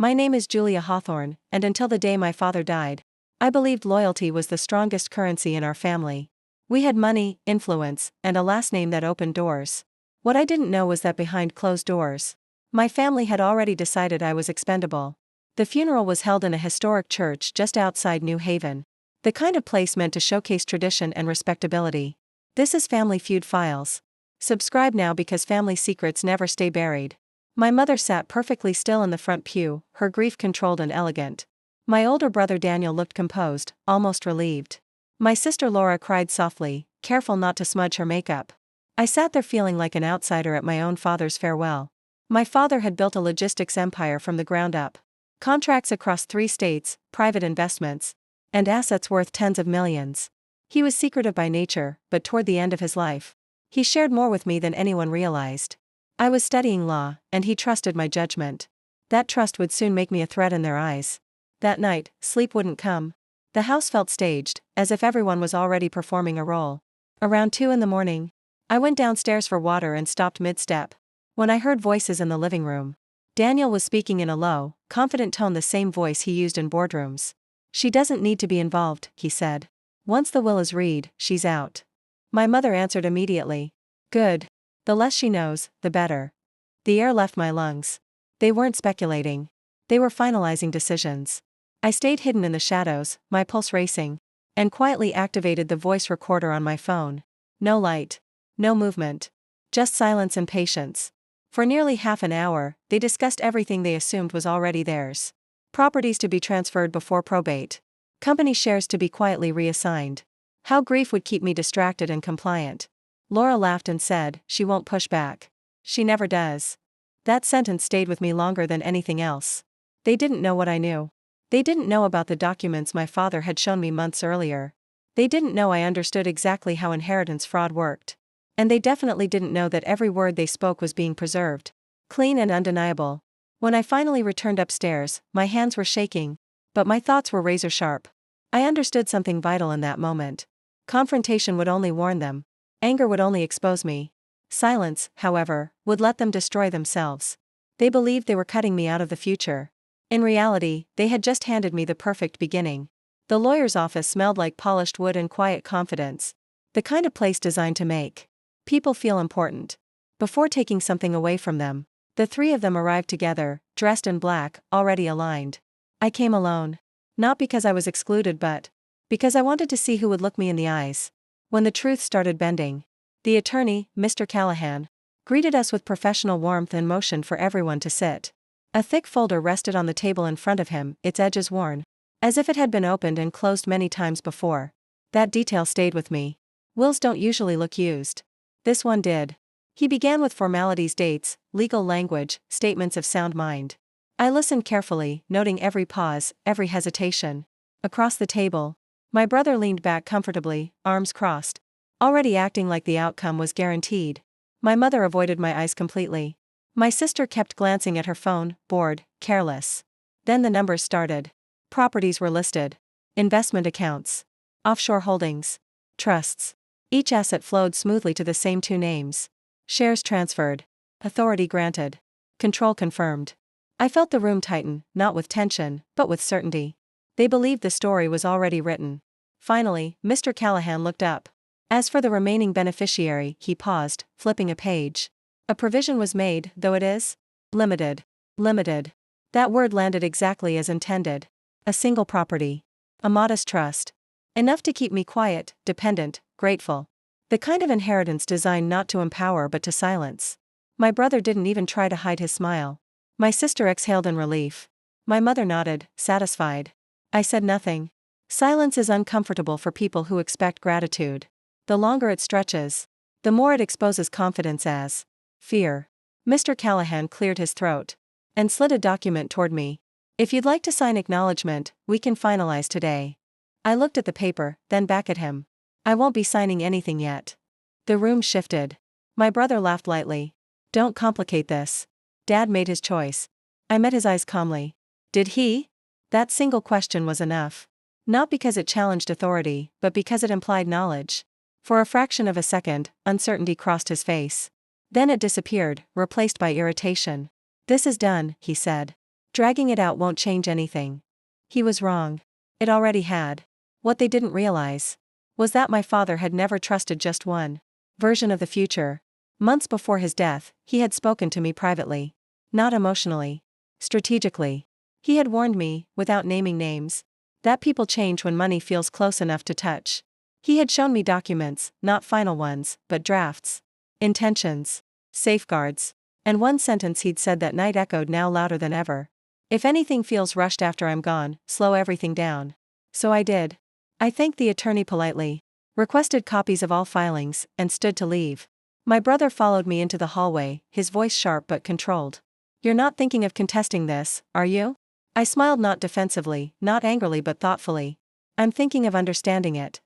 My name is Julia Hawthorne, and until the day my father died, I believed loyalty was the strongest currency in our family. We had money, influence, and a last name that opened doors. What I didn't know was that behind closed doors, my family had already decided I was expendable. The funeral was held in a historic church just outside New Haven. The kind of place meant to showcase tradition and respectability. This is Family Feud Files. Subscribe now because family secrets never stay buried. My mother sat perfectly still in the front pew, her grief controlled and elegant. My older brother Daniel looked composed, almost relieved. My sister Laura cried softly, careful not to smudge her makeup. I sat there feeling like an outsider at my own father's farewell. My father had built a logistics empire from the ground up. Contracts across 3 states, private investments, and assets worth tens of millions. He was secretive by nature, but toward the end of his life, he shared more with me than anyone realized. I was studying law, and he trusted my judgment. That trust would soon make me a threat in their eyes. That night, sleep wouldn't come. The house felt staged, as if everyone was already performing a role. Around 2 in the morning, I went downstairs for water and stopped mid-step. When I heard voices in the living room, Daniel was speaking in a low, confident tone, the same voice he used in boardrooms. "She doesn't need to be involved," he said. "Once the will is read, she's out." My mother answered immediately. "Good. The less she knows, the better." The air left my lungs. They weren't speculating. They were finalizing decisions. I stayed hidden in the shadows, my pulse racing, and quietly activated the voice recorder on my phone. No light. No movement. Just silence and patience. For nearly half an hour, they discussed everything they assumed was already theirs. Properties to be transferred before probate. Company shares to be quietly reassigned. How grief would keep me distracted and compliant. Laura laughed and said, "She won't push back. She never does." That sentence stayed with me longer than anything else. They didn't know what I knew. They didn't know about the documents my father had shown me months earlier. They didn't know I understood exactly how inheritance fraud worked. And they definitely didn't know that every word they spoke was being preserved. Clean and undeniable. When I finally returned upstairs, my hands were shaking, but my thoughts were razor sharp. I understood something vital in that moment. Confrontation would only warn them. Anger would only expose me. Silence, however, would let them destroy themselves. They believed they were cutting me out of the future. In reality, they had just handed me the perfect beginning. The lawyer's office smelled like polished wood and quiet confidence. The kind of place designed to make people feel important. Before taking something away from them, the 3 of them arrived together, dressed in black, already aligned. I came alone. Not because I was excluded but because I wanted to see who would look me in the eyes. When the truth started bending, the attorney, Mr. Callahan, greeted us with professional warmth and motioned for everyone to sit. A thick folder rested on the table in front of him, its edges worn, as if it had been opened and closed many times before. That detail stayed with me. Wills don't usually look used. This one did. He began with formalities, dates, legal language, statements of sound mind. I listened carefully, noting every pause, every hesitation. Across the table, my brother leaned back comfortably, arms crossed, already acting like the outcome was guaranteed. My mother avoided my eyes completely. My sister kept glancing at her phone, bored, careless. Then the numbers started. Properties were listed. Investment accounts. Offshore holdings. Trusts. Each asset flowed smoothly to the same 2 names. Shares transferred. Authority granted. Control confirmed. I felt the room tighten, not with tension, but with certainty. They believed the story was already written. Finally, Mr. Callahan looked up. As for the remaining beneficiary, he paused, flipping a page. A provision was made, though it is limited. Limited. That word landed exactly as intended. A single property. A modest trust. Enough to keep me quiet, dependent, grateful. The kind of inheritance designed not to empower but to silence. My brother didn't even try to hide his smile. My sister exhaled in relief. My mother nodded, satisfied. I said nothing. Silence is uncomfortable for people who expect gratitude. The longer it stretches, the more it exposes confidence as fear. Mr. Callahan cleared his throat and slid a document toward me. "If you'd like to sign acknowledgement, we can finalize today." I looked at the paper, then back at him. "I won't be signing anything yet." The room shifted. My brother laughed lightly. "Don't complicate this. Dad made his choice." I met his eyes calmly. Did he? That single question was enough. Not because it challenged authority, but because it implied knowledge. For a fraction of a second, uncertainty crossed his face. Then it disappeared, replaced by irritation. "This is done," he said. Dragging it out won't change anything. He was wrong. It already had. What they didn't realize was that my father had never trusted just one version of the future. Months before his death, he had spoken to me privately. Not emotionally. Strategically. He had warned me, without naming names, that people change when money feels close enough to touch. He had shown me documents, not final ones, but drafts. Intentions. Safeguards. And one sentence he'd said that night echoed now louder than ever. If anything feels rushed after I'm gone, slow everything down. So I did. I thanked the attorney politely, requested copies of all filings, and stood to leave. My brother followed me into the hallway, his voice sharp but controlled. "You're not thinking of contesting this, are you?" I smiled, not defensively, not angrily but thoughtfully. "I'm thinking of understanding it."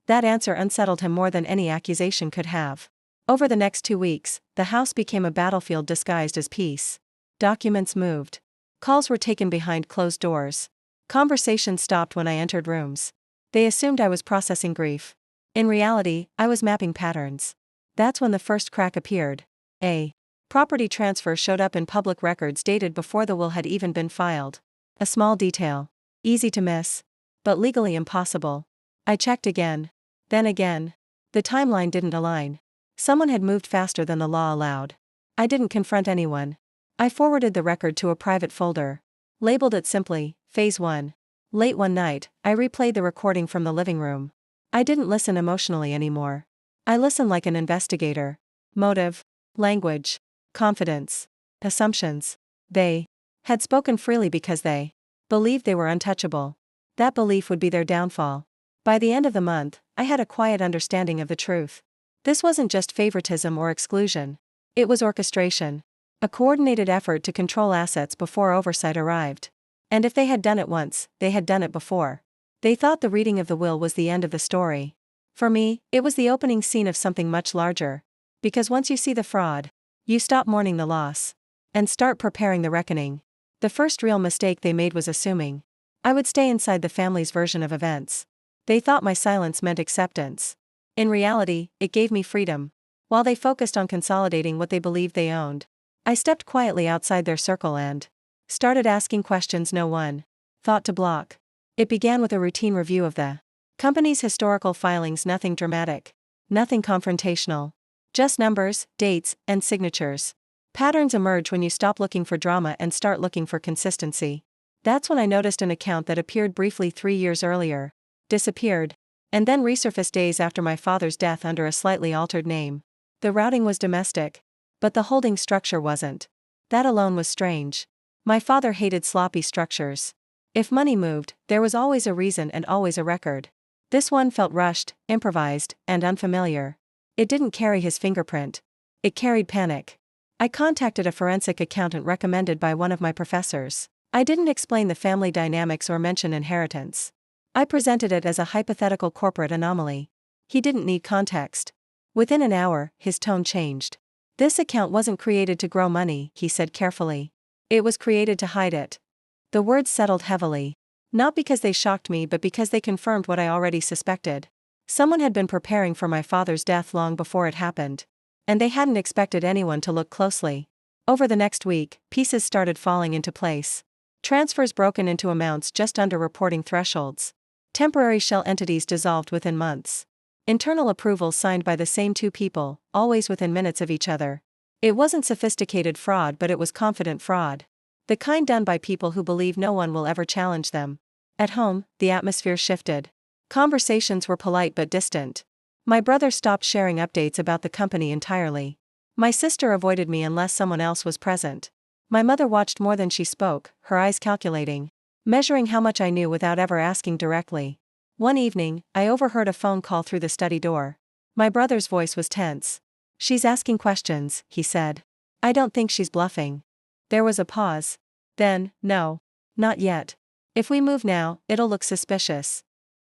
That answer unsettled him more than any accusation could have. Over the next 2 weeks, the house became a battlefield disguised as peace. Documents moved. Calls were taken behind closed doors. Conversations stopped when I entered rooms. They assumed I was processing grief. In reality, I was mapping patterns. That's when the first crack appeared. A property transfer showed up in public records dated before the will had even been filed. A small detail. Easy to miss. But legally impossible. I checked again. Then again. The timeline didn't align. Someone had moved faster than the law allowed. I didn't confront anyone. I forwarded the record to a private folder. Labeled it simply, Phase 1. Late one night, I replayed the recording from the living room. I didn't listen emotionally anymore. I listened like an investigator. Motive. Language. Confidence. Assumptions. They had spoken freely because they believed they were untouchable. That belief would be their downfall. By the end of the month, I had a quiet understanding of the truth. This wasn't just favoritism or exclusion. It was orchestration. A coordinated effort to control assets before oversight arrived. And if they had done it once, they had done it before. They thought the reading of the will was the end of the story. For me, it was the opening scene of something much larger. Because once you see the fraud, you stop mourning the loss. And start preparing the reckoning. The first real mistake they made was assuming I would stay inside the family's version of events. They thought my silence meant acceptance. In reality, it gave me freedom. While they focused on consolidating what they believed they owned, I stepped quietly outside their circle and started asking questions no one thought to block. It began with a routine review of the company's historical filings, nothing dramatic, nothing confrontational. Just numbers, dates, and signatures. Patterns emerge when you stop looking for drama and start looking for consistency. That's when I noticed an account that appeared briefly 3 years earlier, disappeared, and then resurfaced days after my father's death under a slightly altered name. The routing was domestic, but the holding structure wasn't. That alone was strange. My father hated sloppy structures. If money moved, there was always a reason and always a record. This one felt rushed, improvised, and unfamiliar. It didn't carry his fingerprint. It carried panic. I contacted a forensic accountant recommended by one of my professors. I didn't explain the family dynamics or mention inheritance. I presented it as a hypothetical corporate anomaly. He didn't need context. Within an hour, his tone changed. "This account wasn't created to grow money," he said carefully. "It was created to hide it." The words settled heavily. Not because they shocked me but because they confirmed what I already suspected. Someone had been preparing for my father's death long before it happened. And they hadn't expected anyone to look closely. Over the next week, pieces started falling into place. Transfers broken into amounts just under reporting thresholds. Temporary shell entities dissolved within months. Internal approvals signed by the same two people, always within minutes of each other. It wasn't sophisticated fraud, but it was confident fraud. The kind done by people who believe no one will ever challenge them. At home, the atmosphere shifted. Conversations were polite but distant. My brother stopped sharing updates about the company entirely. My sister avoided me unless someone else was present. My mother watched more than she spoke, her eyes calculating, measuring how much I knew without ever asking directly. One evening, I overheard a phone call through the study door. My brother's voice was tense. "She's asking questions," he said. "I don't think she's bluffing." There was a pause. Then, "No. Not yet. If we move now, it'll look suspicious."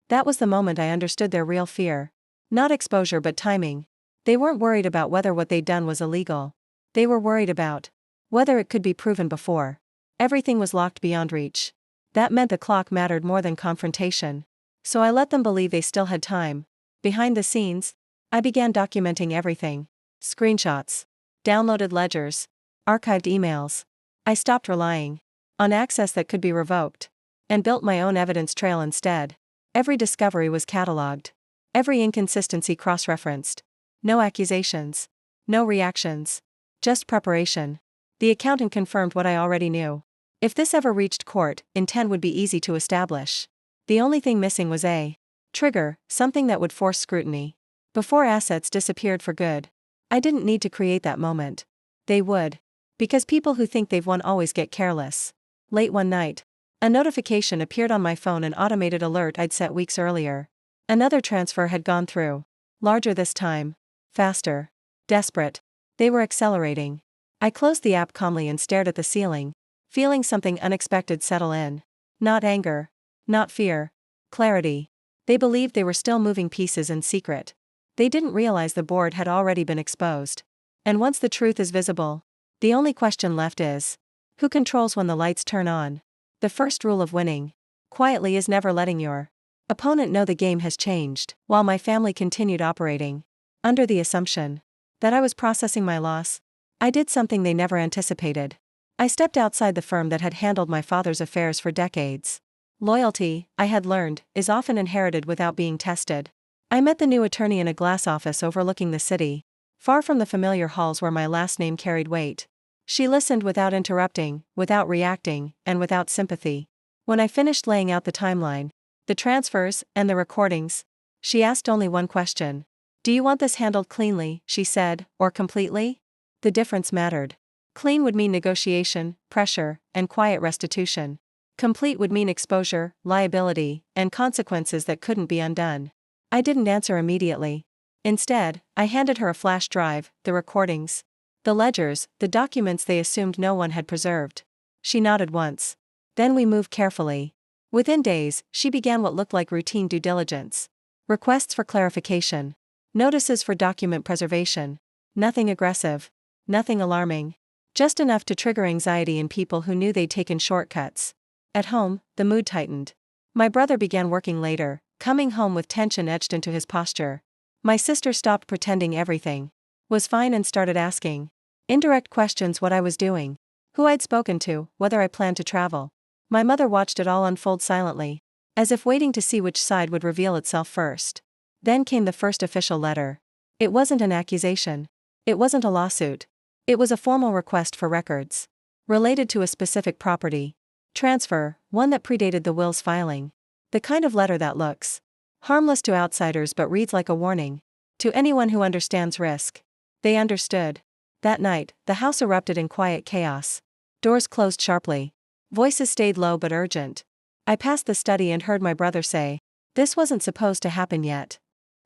That was the moment I understood their real fear. Not exposure but timing. They weren't worried about whether what they'd done was illegal. They were worried about whether it could be proven before everything was locked beyond reach. That meant the clock mattered more than confrontation. So I let them believe they still had time. Behind the scenes, I began documenting everything. Screenshots. Downloaded ledgers. Archived emails. I stopped relying on access that could be revoked, and built my own evidence trail instead. Every discovery was catalogued. Every inconsistency cross-referenced. No accusations. No reactions. Just preparation. The accountant confirmed what I already knew. If this ever reached court, intent would be easy to establish. The only thing missing was a trigger, something that would force scrutiny. Before assets disappeared for good. I didn't need to create that moment. They would. Because people who think they've won always get careless. Late one night, a notification appeared on my phone, an automated alert I'd set weeks earlier. Another transfer had gone through. Larger this time. Faster. Desperate. They were accelerating. I closed the app calmly and stared at the ceiling, feeling something unexpected settle in. Not anger. Not fear. Clarity. They believed they were still moving pieces in secret. They didn't realize the board had already been exposed. And once the truth is visible, the only question left is, who controls when the lights turn on? The first rule of winning, quietly, is never letting your opponent know the game has changed. While my family continued operating under the assumption that I was processing my loss, I did something they never anticipated. I stepped outside the firm that had handled my father's affairs for decades. Loyalty, I had learned, is often inherited without being tested. I met the new attorney in a glass office overlooking the city, far from the familiar halls where my last name carried weight. She listened without interrupting, without reacting, and without sympathy. When I finished laying out the timeline, the transfers, and the recordings, she asked only one question. Do you want this handled cleanly, she said, or completely? The difference mattered. Clean would mean negotiation, pressure, and quiet restitution. Complete would mean exposure, liability, and consequences that couldn't be undone. I didn't answer immediately. Instead, I handed her a flash drive, the recordings, the ledgers, the documents they assumed no one had preserved. She nodded once. Then we moved carefully. Within days, she began what looked like routine due diligence. Requests for clarification. Notices for document preservation. Nothing aggressive. Nothing alarming. Just enough to trigger anxiety in people who knew they'd taken shortcuts. At home, the mood tightened. My brother began working later, coming home with tension etched into his posture. My sister stopped pretending everything was fine and started asking indirect questions: what I was doing, who I'd spoken to, whether I planned to travel. My mother watched it all unfold silently, as if waiting to see which side would reveal itself first. Then came the first official letter. It wasn't an accusation. It wasn't a lawsuit. It was a formal request for records related to a specific property transfer, one that predated the will's filing. The kind of letter that looks harmless to outsiders but reads like a warning to anyone who understands risk. They understood. That night, the house erupted in quiet chaos. Doors closed sharply. Voices stayed low but urgent. I passed the study and heard my brother say, "This wasn't supposed to happen yet."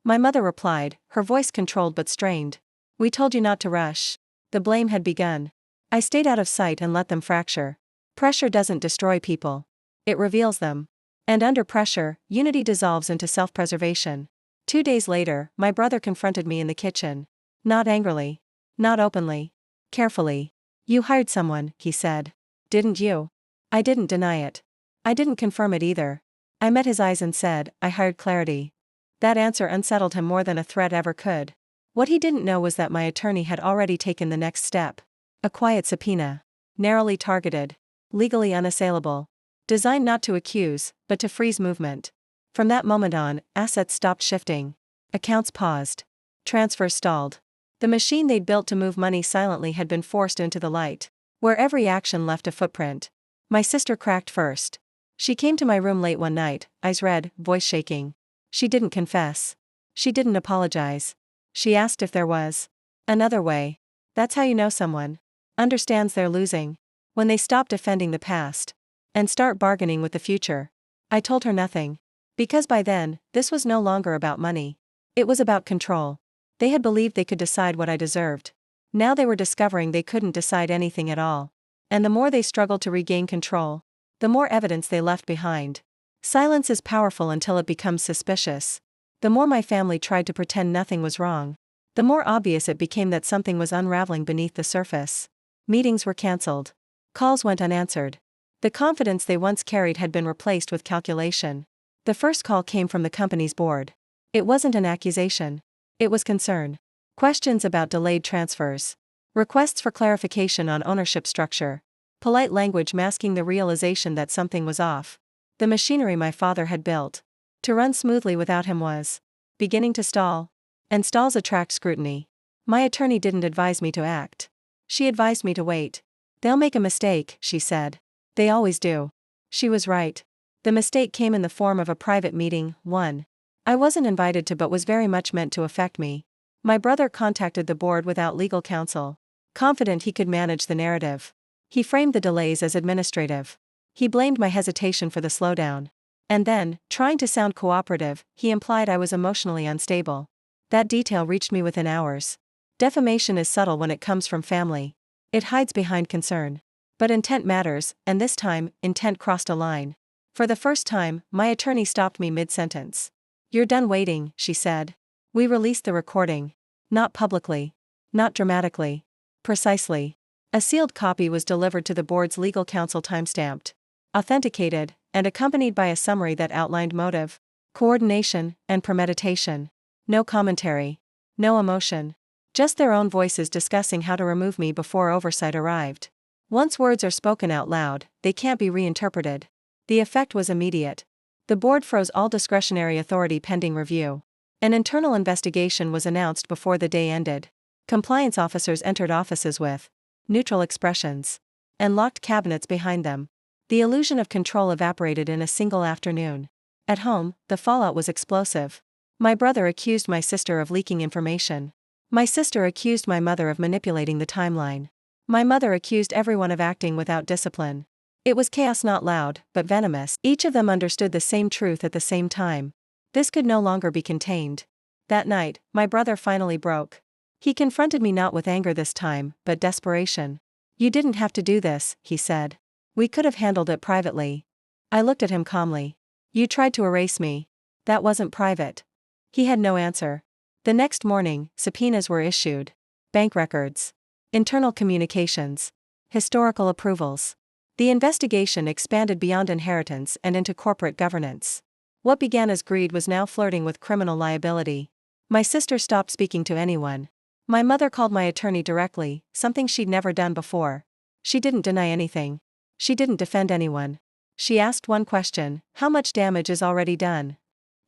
My mother replied, her voice controlled but strained, "We told you not to rush." The blame had begun. I stayed out of sight and let them fracture. Pressure doesn't destroy people. It reveals them. And under pressure, unity dissolves into self-preservation. 2 days later, my brother confronted me in the kitchen. Not angrily. Not openly. Carefully. "You hired someone," he said. "Didn't you?" I didn't deny it. I didn't confirm it either. I met his eyes and said, "I hired clarity." That answer unsettled him more than a threat ever could. What he didn't know was that my attorney had already taken the next step. A quiet subpoena. Narrowly targeted. Legally unassailable. Designed not to accuse, but to freeze movement. From that moment on, assets stopped shifting. Accounts paused. Transfers stalled. The machine they'd built to move money silently had been forced into the light, where every action left a footprint. My sister cracked first. She came to my room late one night, eyes red, voice shaking. She didn't confess. She didn't apologize. She asked if there was another way. That's how you know someone understands they're losing. When they stop defending the past and start bargaining with the future. I told her nothing. Because by then, this was no longer about money. It was about control. They had believed they could decide what I deserved. Now they were discovering they couldn't decide anything at all. And the more they struggled to regain control, the more evidence they left behind. Silence is powerful until it becomes suspicious. The more my family tried to pretend nothing was wrong, the more obvious it became that something was unraveling beneath the surface. Meetings were cancelled. Calls went unanswered. The confidence they once carried had been replaced with calculation. The first call came from the company's board. It wasn't an accusation. It was concern. Questions about delayed transfers. Requests for clarification on ownership structure. polite language masking the realization that something was off. The machinery my father had built to run smoothly without him was beginning to stall. And stalls attract scrutiny. My attorney didn't advise me to act. She advised me to wait. "They'll make a mistake," she said. "They always do." She was right. The mistake came in the form of a private meeting, one I wasn't invited to but was very much meant to affect me. My brother contacted the board without legal counsel, confident he could manage the narrative. He framed the delays as administrative. He blamed my hesitation for the slowdown. And then, trying to sound cooperative, he implied I was emotionally unstable. That detail reached me within hours. Defamation is subtle when it comes from family. It hides behind concern. But intent matters, and this time, intent crossed a line. For the first time, my attorney stopped me mid-sentence. "You're done waiting," she said. "We released the recording. Not publicly. Not dramatically. Precisely." A sealed copy was delivered to the board's legal counsel timestamped, authenticated, and accompanied by a summary that outlined motive, coordination, and premeditation. No commentary. No emotion. Just their own voices discussing how to remove me before oversight arrived. Once words are spoken out loud, they can't be reinterpreted. The effect was immediate. The board froze all discretionary authority pending review. An internal investigation was announced before the day ended. Compliance officers entered offices with neutral expressions and locked cabinets behind them. The illusion of control evaporated in a single afternoon. At home, the fallout was explosive. My brother accused my sister of leaking information. My sister accused my mother of manipulating the timeline. My mother accused everyone of acting without discipline. It was chaos, not loud, but venomous. Each of them understood the same truth at the same time. This could no longer be contained. That night, my brother finally broke. He confronted me not with anger this time, but desperation. "You didn't have to do this," he said. "We could have handled it privately." I looked at him calmly. "You tried to erase me. That wasn't private." He had no answer. The next morning, subpoenas were issued. Bank records. Internal communications. Historical approvals. The investigation expanded beyond inheritance and into corporate governance. What began as greed was now flirting with criminal liability. My sister stopped speaking to anyone. My mother called my attorney directly, something she'd never done before. She didn't deny anything. She didn't defend anyone. She asked one question: "How much damage is already done?"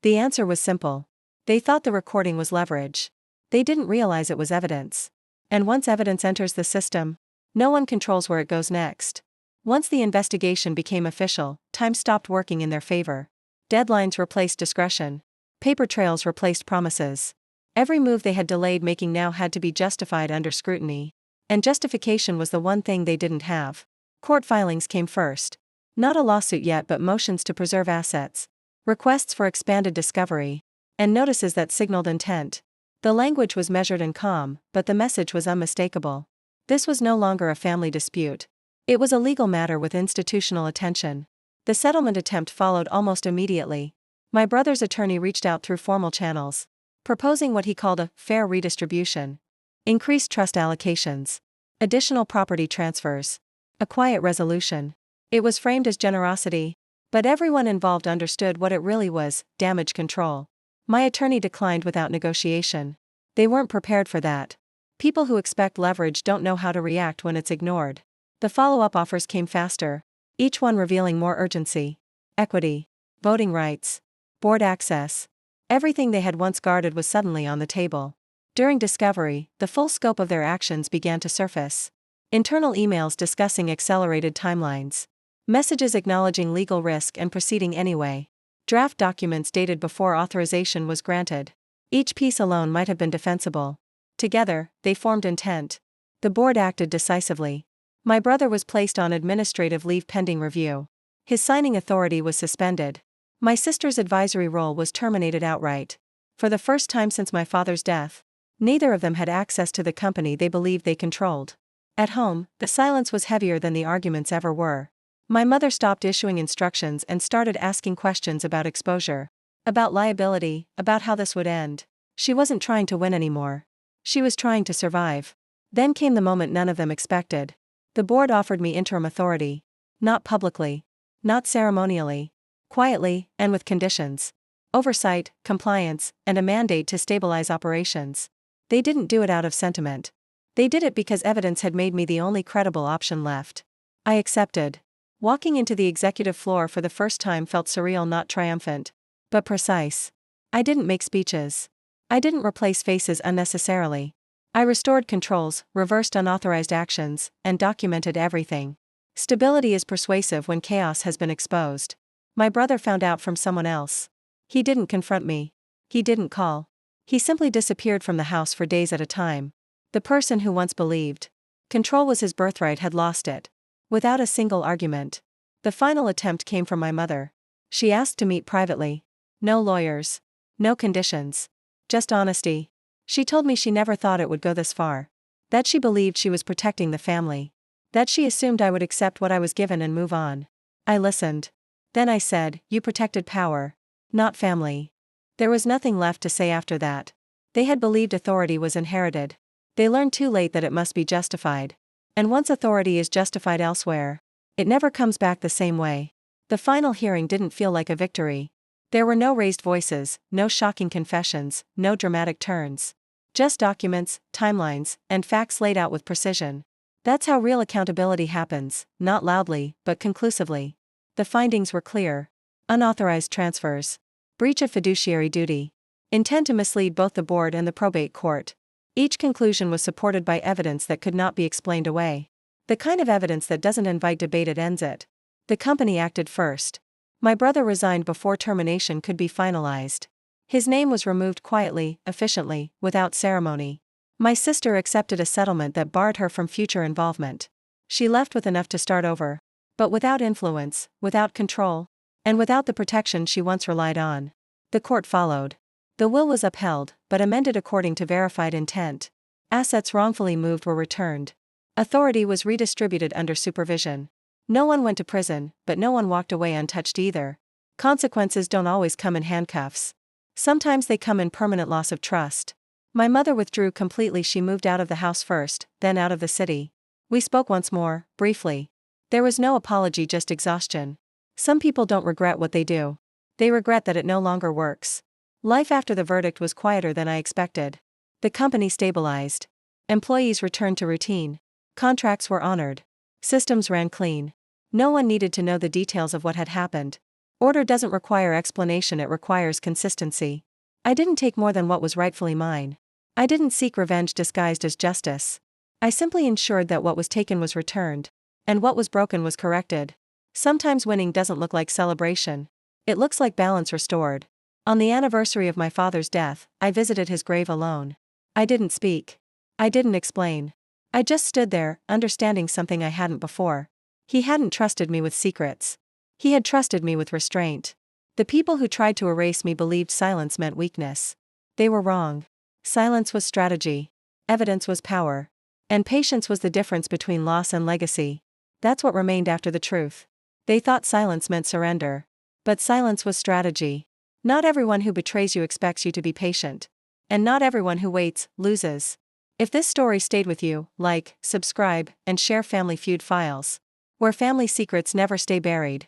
The answer was simple. They thought the recording was leverage. They didn't realize it was evidence. And once evidence enters the system, no one controls where it goes next. Once the investigation became official, time stopped working in their favor. Deadlines replaced discretion. Paper trails replaced promises. Every move they had delayed making now had to be justified under scrutiny. And justification was the one thing they didn't have. Court filings came first. Not a lawsuit yet, but motions to preserve assets, requests for expanded discovery, and notices that signaled intent. The language was measured and calm, but the message was unmistakable. This was no longer a family dispute. It was a legal matter with institutional attention. The settlement attempt followed almost immediately. My brother's attorney reached out through formal channels, proposing what he called a fair redistribution, increased trust allocations, additional property transfers, a quiet resolution. It was framed as generosity, but everyone involved understood what it really was: damage control. My attorney declined without negotiation. They weren't prepared for that. People who expect leverage don't know how to react when it's ignored. The follow-up offers came faster, each one revealing more urgency. Equity, voting rights, board access. Everything they had once guarded was suddenly on the table. During discovery, the full scope of their actions began to surface. Internal emails discussing accelerated timelines. Messages acknowledging legal risk and proceeding anyway. Draft documents dated before authorization was granted. Each piece alone might have been defensible. Together, they formed intent. The board acted decisively. My brother was placed on administrative leave pending review. His signing authority was suspended. My sister's advisory role was terminated outright. For the first time since my father's death, neither of them had access to the company they believed they controlled. At home, the silence was heavier than the arguments ever were. My mother stopped issuing instructions and started asking questions about exposure, about liability, about how this would end. She wasn't trying to win anymore. She was trying to survive. Then came the moment none of them expected. The board offered me interim authority. Not publicly. Not ceremonially. Quietly, and with conditions. Oversight, compliance, and a mandate to stabilize operations. They didn't do it out of sentiment. They did it because evidence had made me the only credible option left. I accepted. Walking into the executive floor for the first time felt surreal, not triumphant, but precise. I didn't make speeches. I didn't replace faces unnecessarily. I restored controls, reversed unauthorized actions, and documented everything. Stability is persuasive when chaos has been exposed. My brother found out from someone else. He didn't confront me. He didn't call. He simply disappeared from the house for days at a time. The person who once believed control was his birthright had lost it. Without a single argument. The final attempt came from my mother. She asked to meet privately. No lawyers. No conditions. Just honesty. She told me she never thought it would go this far. That she believed she was protecting the family. That she assumed I would accept what I was given and move on. I listened. Then I said, "You protected power. Not family." There was nothing left to say after that. They had believed authority was inherited. They learned too late that it must be justified. And once authority is justified elsewhere, it never comes back the same way. The final hearing didn't feel like a victory. There were no raised voices, no shocking confessions, no dramatic turns. Just documents, timelines, and facts laid out with precision. That's how real accountability happens, not loudly, but conclusively. The findings were clear. Unauthorized transfers. Breach of fiduciary duty. Intent to mislead both the board and the probate court. Each conclusion was supported by evidence that could not be explained away. The kind of evidence that doesn't invite debate, it ends it. The company acted first. My brother resigned before termination could be finalized. His name was removed quietly, efficiently, without ceremony. My sister accepted a settlement that barred her from future involvement. She left with enough to start over. But without influence, without control, and without the protection she once relied on. The court followed. The will was upheld, but amended according to verified intent. Assets wrongfully moved were returned. Authority was redistributed under supervision. No one went to prison, but no one walked away untouched either. Consequences don't always come in handcuffs. Sometimes they come in permanent loss of trust. My mother withdrew completely. She moved out of the house first, then out of the city. We spoke once more, briefly. There was no apology, just exhaustion. Some people don't regret what they do. They regret that it no longer works. Life after the verdict was quieter than I expected. The company stabilized. Employees returned to routine. Contracts were honored. Systems ran clean. No one needed to know the details of what had happened. Order doesn't require explanation, it requires consistency. I didn't take more than what was rightfully mine. I didn't seek revenge disguised as justice. I simply ensured that what was taken was returned. And what was broken was corrected. Sometimes winning doesn't look like celebration. It looks like balance restored. On the anniversary of my father's death, I visited his grave alone. I didn't speak. I didn't explain. I just stood there, understanding something I hadn't before. He hadn't trusted me with secrets. He had trusted me with restraint. The people who tried to erase me believed silence meant weakness. They were wrong. Silence was strategy. Evidence was power. And patience was the difference between loss and legacy. That's what remained after the truth. They thought silence meant surrender. But silence was strategy. Not everyone who betrays you expects you to be patient. And not everyone who waits, loses. If this story stayed with you, like, subscribe, and share Family Feud Files. Where family secrets never stay buried.